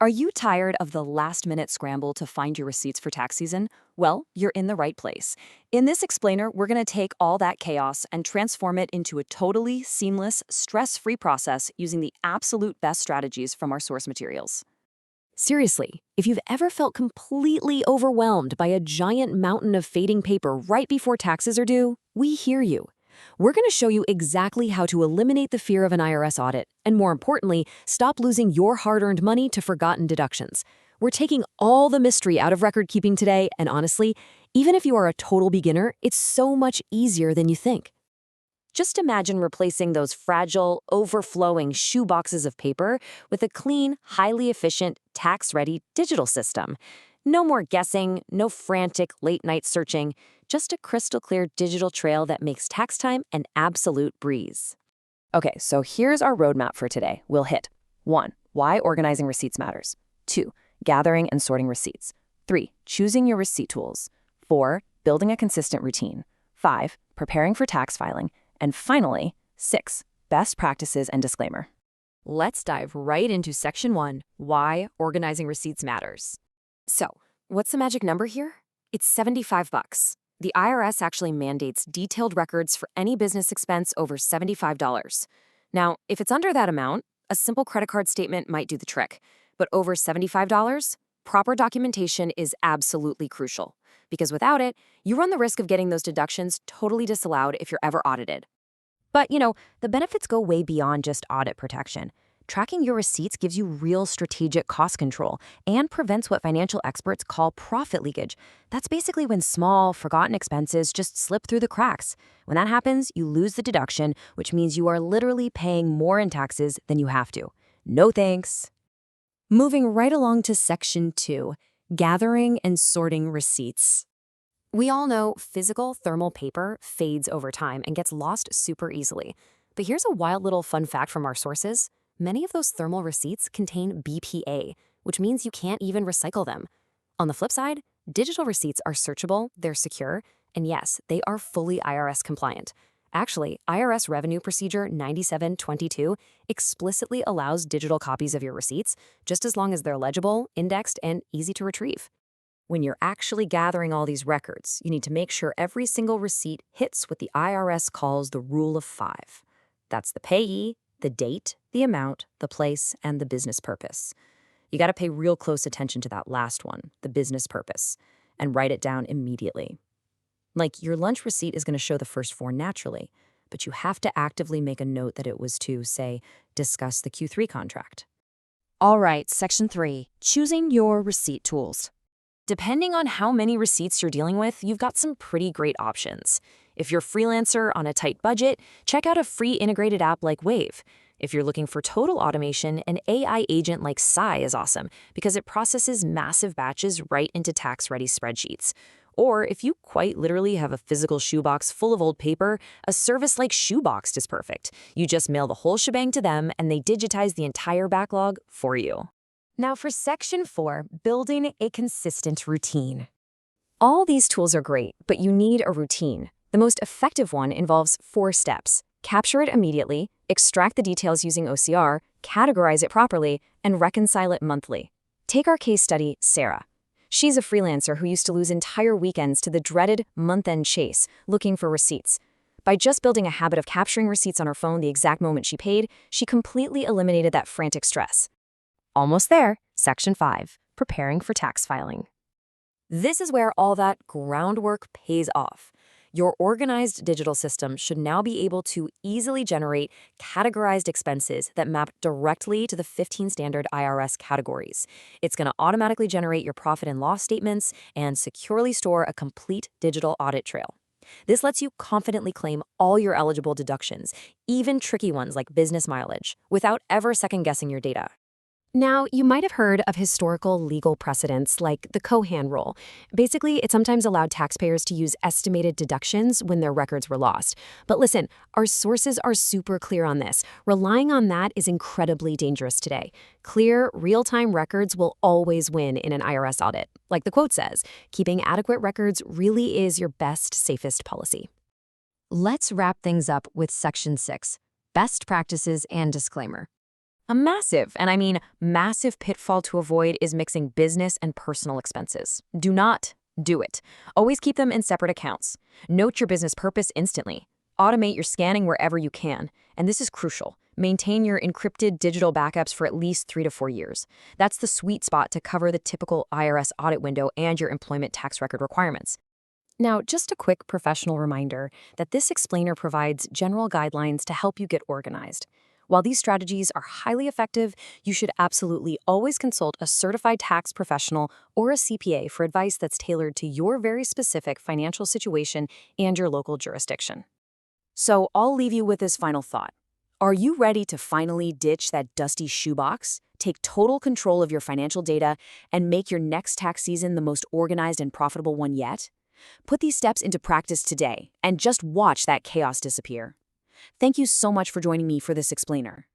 Are you tired of the last-minute scramble to find your receipts for tax season? Well, you're in the right place. In this explainer, we're going to take all that chaos and transform it into a totally seamless, stress-free process using the absolute best strategies from our source materials. Seriously, if you've ever felt completely overwhelmed by a giant mountain of fading paper right before taxes are due, we hear you. We're going to show you exactly how to eliminate the fear of an IRS audit, and more importantly, stop losing your hard-earned money to forgotten deductions. We're taking all the mystery out of record keeping today, and honestly, even if you are a total beginner, it's so much easier than you think. Just imagine replacing those fragile, overflowing shoeboxes of paper with a clean, highly efficient, tax-ready digital system. No more guessing, no frantic late-night searching, just a crystal-clear digital trail that makes tax time an absolute breeze. Okay, so here's our roadmap for today. We'll hit 1. Why organizing receipts matters. 2. Gathering and sorting receipts. 3. Choosing your receipt tools. 4. Building a consistent routine. 5. Preparing for tax filing. And finally, 6. Best practices and disclaimer. Let's dive right into Section 1, Why Organizing Receipts Matters. So, what's the magic number here? It's $75. The IRS actually mandates detailed records for any business expense over $75. Now, if it's under that amount, a simple credit card statement might do the trick. But over $75, proper documentation is absolutely crucial. Because without it, you run the risk of getting those deductions totally disallowed if you're ever audited. But, the benefits go way beyond just audit protection. Tracking your receipts gives you real strategic cost control and prevents what financial experts call profit leakage. That's basically when small, forgotten expenses just slip through the cracks. When that happens, you lose the deduction, which means you are literally paying more in taxes than you have to. No thanks. Moving right along to Section 2, Gathering and Sorting Receipts. We all know physical thermal paper fades over time and gets lost super easily. But here's a wild little fun fact from our sources. Many of those thermal receipts contain BPA, which means you can't even recycle them. On the flip side, digital receipts are searchable, they're secure, and yes, they are fully IRS compliant. Actually, IRS Revenue Procedure 9722 explicitly allows digital copies of your receipts, just as long as they're legible, indexed, and easy to retrieve. When you're actually gathering all these records, you need to make sure every single receipt hits what the IRS calls the Rule of 5. That's the payee, the date, the amount, the place, and the business purpose. You got to pay real close attention to that last one, the business purpose, and write it down immediately. Like, your lunch receipt is going to show the first 4 naturally, but you have to actively make a note that it was to, say, discuss the Q3 contract. All right, Section 3, Choosing your receipt tools. Depending on how many receipts you're dealing with, you've got some pretty great options. If you're a freelancer on a tight budget, check out a free integrated app like Wave. If you're looking for total automation, an AI agent like Sai is awesome because it processes massive batches right into tax-ready spreadsheets. Or if you quite literally have a physical shoebox full of old paper, a service like Shoeboxed is perfect. You just mail the whole shebang to them and they digitize the entire backlog for you. Now for Section 4, Building a Consistent Routine. All these tools are great, but you need a routine. The most effective one involves 4 steps. Capture it immediately, extract the details using OCR, categorize it properly, and reconcile it monthly. Take our case study, Sarah. She's a freelancer who used to lose entire weekends to the dreaded month-end chase, looking for receipts. By just building a habit of capturing receipts on her phone the exact moment she paid, she completely eliminated that frantic stress. Almost there, Section 5, Preparing for Tax Filing. This is where all that groundwork pays off. Your organized digital system should now be able to easily generate categorized expenses that map directly to the 15 standard IRS categories. It's going to automatically generate your profit and loss statements and securely store a complete digital audit trail. This lets you confidently claim all your eligible deductions, even tricky ones like business mileage, without ever second-guessing your data. Now, you might have heard of historical legal precedents like the Cohan rule. Basically, it sometimes allowed taxpayers to use estimated deductions when their records were lost. But listen, our sources are super clear on this. Relying on that is incredibly dangerous today. Clear, real-time records will always win in an IRS audit. Like the quote says, keeping adequate records really is your best, safest policy. Let's wrap things up with Section 6, Best Practices and Disclaimer. A massive, and I mean massive pitfall to avoid is mixing business and personal expenses. Do not do it. Always keep them in separate accounts. Note your business purpose instantly. Automate your scanning wherever you can, and this is crucial. Maintain your encrypted digital backups for at least 3 to 4 years. That's the sweet spot to cover the typical IRS audit window and your employment tax record requirements. Now, just a quick professional reminder that this explainer provides general guidelines to help you get organized. While these strategies are highly effective, you should absolutely always consult a certified tax professional or a CPA for advice that's tailored to your very specific financial situation and your local jurisdiction. So I'll leave you with this final thought. Are you ready to finally ditch that dusty shoebox, take total control of your financial data, and make your next tax season the most organized and profitable one yet? Put these steps into practice today and just watch that chaos disappear. Thank you so much for joining me for this explainer.